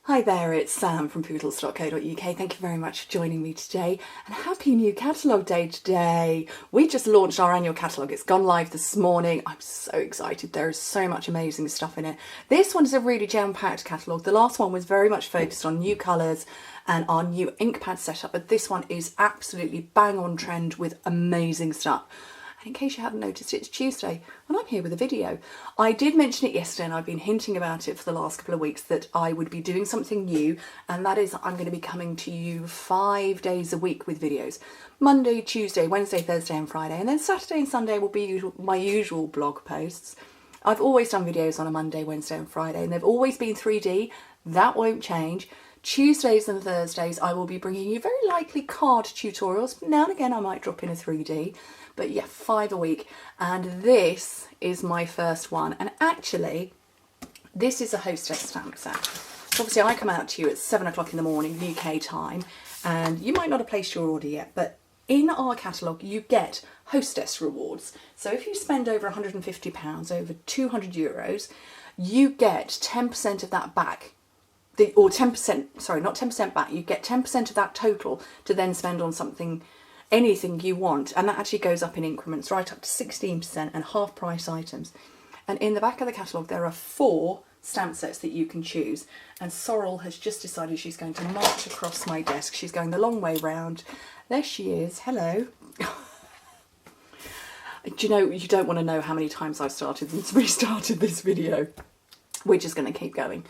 Hi there, it's Sam from poodles.co.uk. Thank you very much for joining me today, and happy new catalogue day today. We just launched our annual catalogue. It's gone live this morning. I'm so excited. There is so much amazing stuff in it. This one is a really jam-packed catalogue. The last one was very much focused on new colours and our new ink pad setup, but this one is absolutely bang on trend with amazing stuff. And in case you haven't noticed, it's Tuesday and I'm here with a video. I did mention it yesterday and I've been hinting about it for the last couple of weeks that I would be doing something new, and that is I'm going to be coming to you 5 days a week with videos. Monday, Tuesday, Wednesday, Thursday and Friday, and then Saturday and Sunday will be my usual blog posts. I've always done videos on a Monday, Wednesday and Friday, and they've always been 3D. That won't change. Tuesdays and Thursdays I will be bringing you very likely card tutorials. Now and again I might drop in a 3D, but yeah, 5 a week. And this is my first one, and actually this is a Hostess stamp set. So obviously I come out to you at 7 o'clock in the morning UK time, and you might not have placed your order yet, but in our catalogue you get Hostess rewards. So if you spend over £150, over €200, you get 10% of that back. Or 10%, sorry, not 10% back, you get 10% of that total to then spend on something, anything you want, and that actually goes up in increments, right up to 16% and half price items. And in the back of the catalogue there are 4 stamp sets that you can choose, and Sorrel has just decided she's going to march across my desk. She's going the long way round. There she is, hello. Do you know, you don't want to know how many times I've started and restarted this video. We're just going to keep going.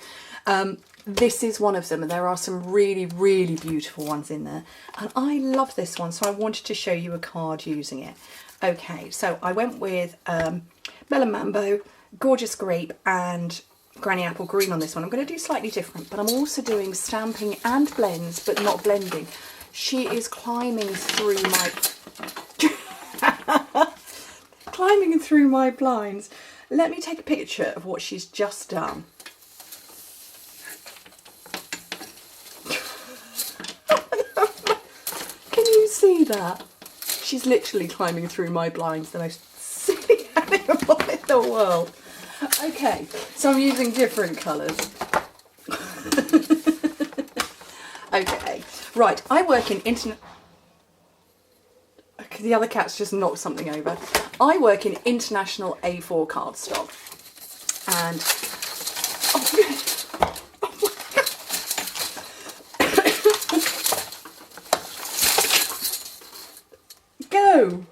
This is one of them, and there are some really, really beautiful ones in there. And I love this one, so I wanted to show you a card using it. Okay, so I went with Melon Mambo, Gorgeous Grape and Granny Apple Green on this one. I'm going to do slightly different, but I'm also doing stamping and blends, but not blending. She is climbing through my... climbing through my blinds. Let me take a picture of what she's just done. Can you see that? She's literally climbing through my blinds, the most silly animal in the world. Okay, so I'm using different colours. Okay, right, I work in the other cat's just knocked something over. I work in international A4 cardstock, and go!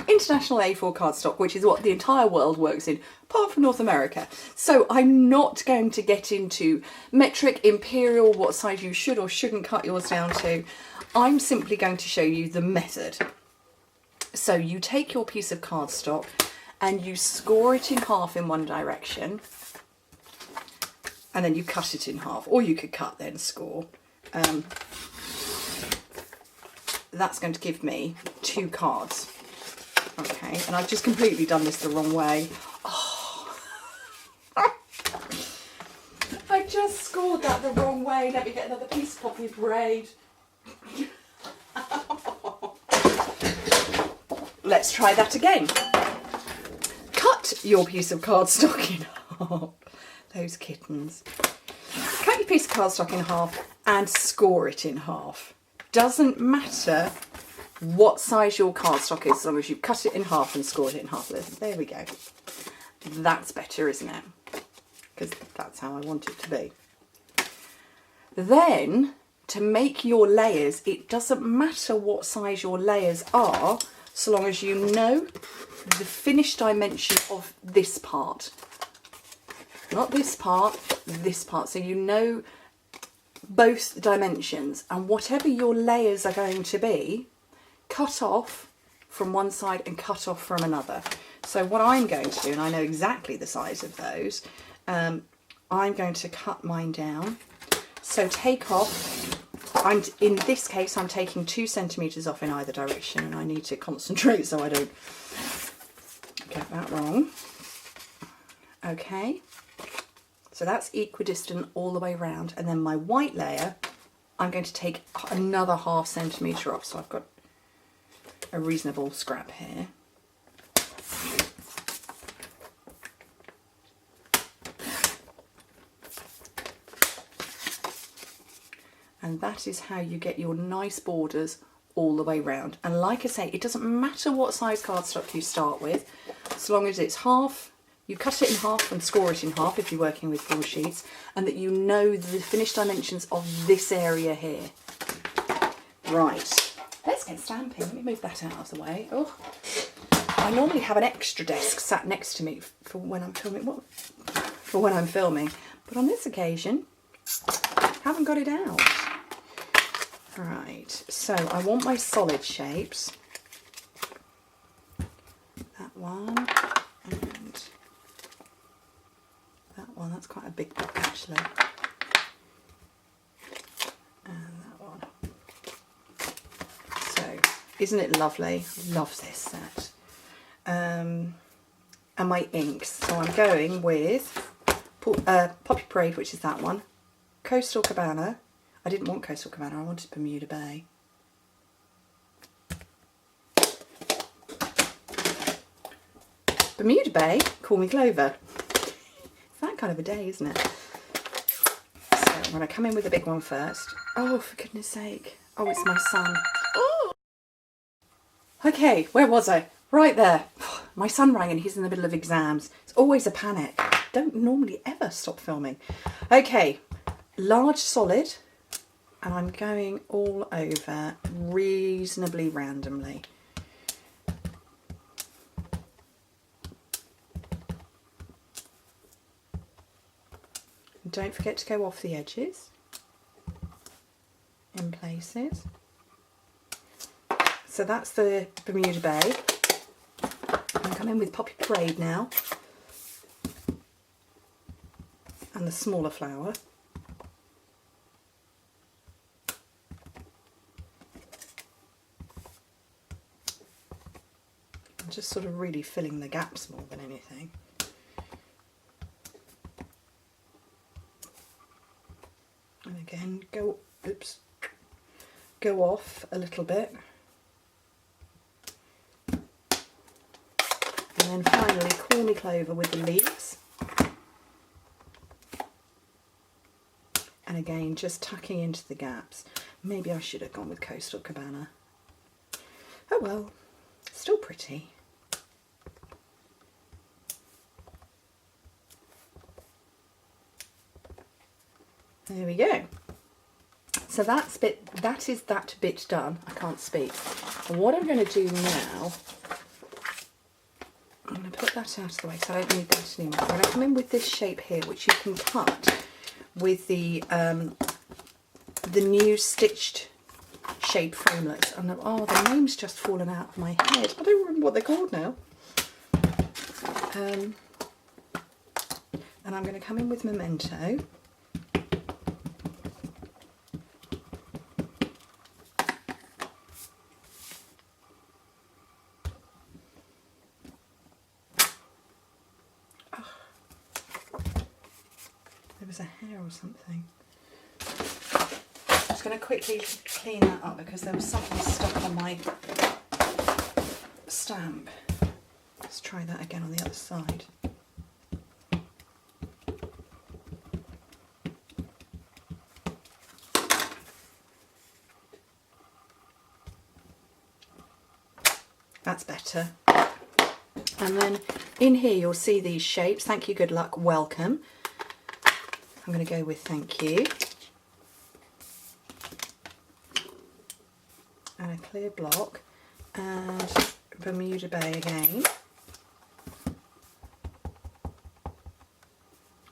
International A4 cardstock, which is what the entire world works in, apart from North America. So I'm not going to get into metric, imperial, what size you should or shouldn't cut yours down to. I'm simply going to show you the method. So you take your piece of cardstock and you score it in half in one direction, and then you cut it in half, or you could cut then score. That's going to give me 2 cards. Okay, and I've just completely done this the wrong way. Oh. I just scored that the wrong way. Let me get another piece of poppy braid. Let's try that again. Cut your piece of cardstock in half. Those kittens. Cut your piece of cardstock in half and score it in half. Doesn't matter what size your cardstock is, as long as you cut it in half and scored it in half. There we go. That's better, isn't it? Because that's how I want it to be. Then, to make your layers, it doesn't matter what size your layers are, so long as you know the finished dimension of this part. Not this part, this part. So you know both dimensions, and whatever your layers are going to be, cut off from one side and cut off from another. So what I'm going to do, and I know exactly the size of those, I'm going to cut mine down. So take off, in this case I'm taking 2 centimetres off in either direction, and I need to concentrate so I don't get that wrong. Okay, so that's equidistant all the way around, and then my white layer I'm going to take another ½ centimetre off, so I've got a reasonable scrap here. And that is how you get your nice borders all the way round. And like I say, it doesn't matter what size cardstock you start with, as long as it's half, you cut it in half and score it in half if you're working with 4 sheets, and that you know the finished dimensions of this area here. Right, let's get stamping. Let me move that out of the way. Oh, I normally have an extra desk sat next to me for when I'm filming. But on this occasion, haven't got it out. Right, so I want my solid shapes. That one and that one. That's quite a big book actually. And that one. So, isn't it lovely? Love this set. And my inks. So I'm going with Poppy Parade, which is that one. Coastal Cabana. I didn't want Coastal Cabana, I wanted Bermuda Bay. Bermuda Bay, Call Me Clover. It's that kind of a day, isn't it? So I'm going to come in with the big one first. Oh, for goodness sake. Oh, it's my son. Oh. Okay, where was I? Right there. My son rang and he's in the middle of exams. It's always a panic. I don't normally ever stop filming. Okay, large solid. And I'm going all over reasonably randomly. And don't forget to go off the edges in places. So that's the Bermuda Bay. I'm coming with Poppy Parade now. And the smaller flower. Just sort of really filling the gaps more than anything. And again, go off a little bit. And then finally, Call Me Clover with the leaves. And again, just tucking into the gaps. Maybe I should have gone with Coastal Cabana. Oh well, still pretty. There we go. So that is that bit done. I can't speak. And what I'm going to do now, I'm going to put that out of the way so I don't need that anymore. I'm going to come in with this shape here, which you can cut with the new stitched shape framelets. And oh, the name's just fallen out of my head. I don't remember what they're called now. And I'm going to come in with Memento. There was a hair or something. I'm just going to quickly clean that up because there was something stuck on my stamp. Let's try that again on the other side. That's better. And then in here you'll see these shapes. Thank you, good luck, welcome. I'm going to go with thank you. And a clear block. And Bermuda Bay again.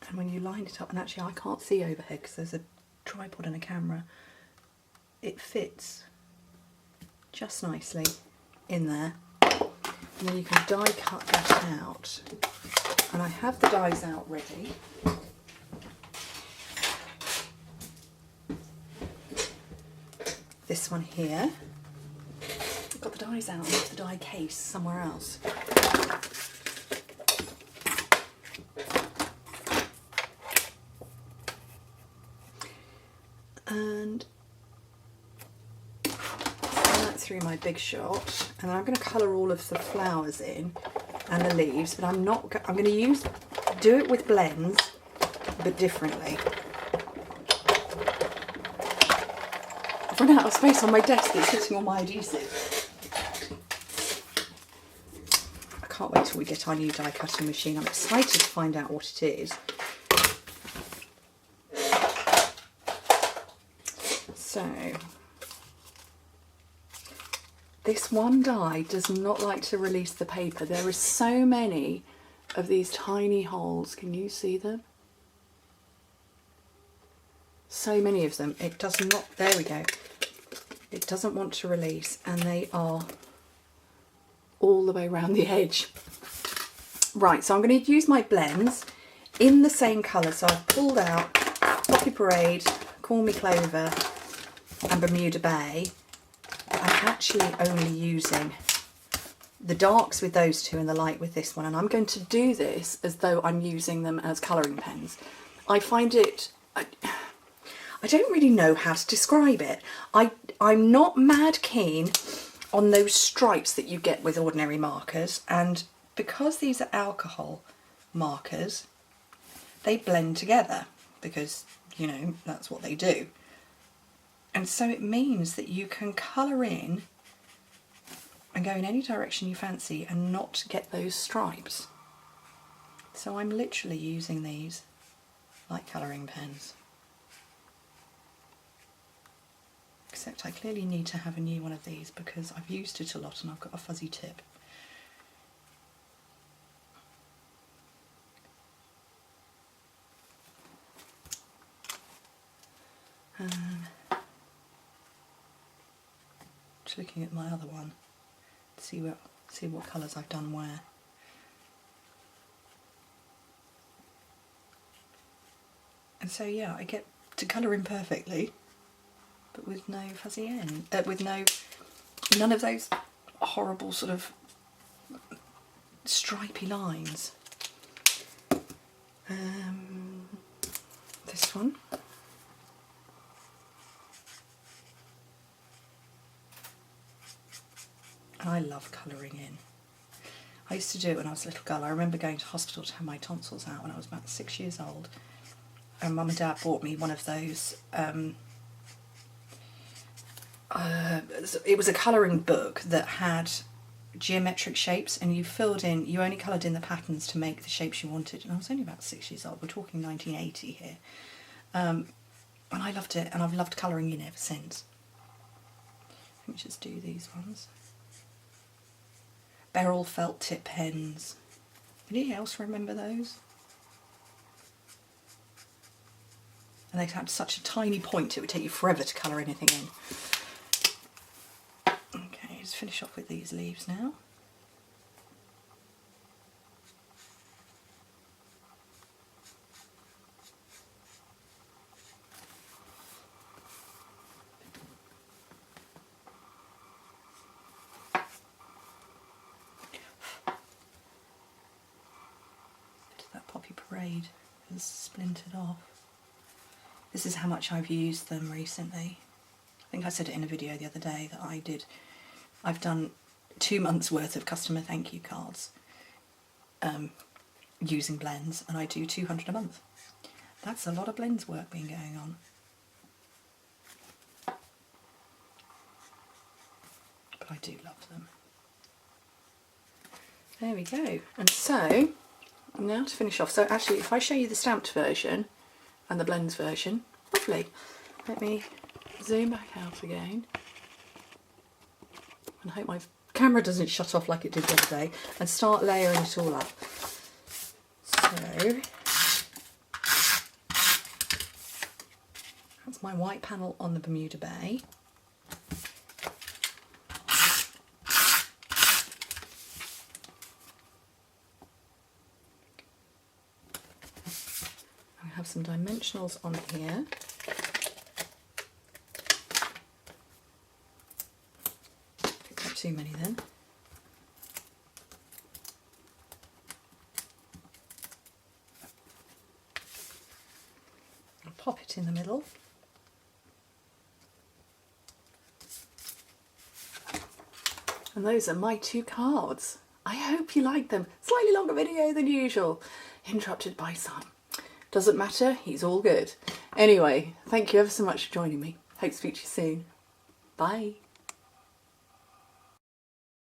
And when you line it up, and actually I can't see overhead because there's a tripod and a camera, it fits just nicely in there. And then you can die cut that out. And I have the dies out ready. This one here. I've got the dies out and left the die case somewhere else. And that through my Big Shot, and then I'm going to colour all of the flowers in and the leaves, but I'm going to do it with blends, but differently. I've run out of space on my desk that's sitting on my adhesive. I can't wait till we get our new die cutting machine. I'm excited to find out what it is. So, this one die does not like to release the paper. There are so many of these tiny holes. Can you see them? So many of them. It does not, there we go. It doesn't want to release, and they are all the way around the edge. Right, so I'm going to use my blends in the same colour. So I've pulled out Poppy Parade, Call Me Clover and Bermuda Bay. I'm actually only using the darks with those two and the light with this one, and I'm going to do this as though I'm using them as colouring pens. I find it, I don't really know how to describe it. I'm not mad keen on those stripes that you get with ordinary markers, and because these are alcohol markers, they blend together because, you know, that's what they do. And so it means that you can colour in and go in any direction you fancy and not get those stripes. So I'm literally using these like colouring pens. Except I clearly need to have a new one of these because I've used it a lot and I've got a fuzzy tip. Just looking at my other one to see what colours I've done where. And so yeah, I get to colour in perfectly, but with no fuzzy end, none of those horrible sort of stripy lines. This one. And I love colouring in. I used to do it when I was a little girl. I remember going to hospital to have my tonsils out when I was about 6 years old. And Mum and Dad bought me one of those, it was a colouring book that had geometric shapes, and you only coloured in the patterns to make the shapes you wanted. And I was only about 6 years old, we're talking 1980 here. And I loved it, and I've loved colouring in ever since. Let me just do these ones. Beryl felt tip pens. Anybody else remember those? And they had such a tiny point it would take you forever to colour anything in. Okay, let's finish off with these leaves now. That Poppy Parade has splintered off. This is how much I've used them recently. I think I said it in a video the other day that I've done 2 months worth of customer thank you cards using blends, and I do 200 a month. That's a lot of blends work being going on. But I do love them. There we go. And so, now to finish off. So actually, if I show you the stamped version and the blends version, lovely. Let me zoom back out again and hope my camera doesn't shut off like it did the other day, and start layering it all up. So that's my white panel on the Bermuda Bay. I have some dimensionals on here. Not too many then. I'll pop it in the middle. And those are my 2 cards. I hope you liked them. Slightly longer video than usual. Interrupted by Sam. Doesn't matter, he's all good. Anyway, thank you ever so much for joining me. Hope to speak to you soon. Bye.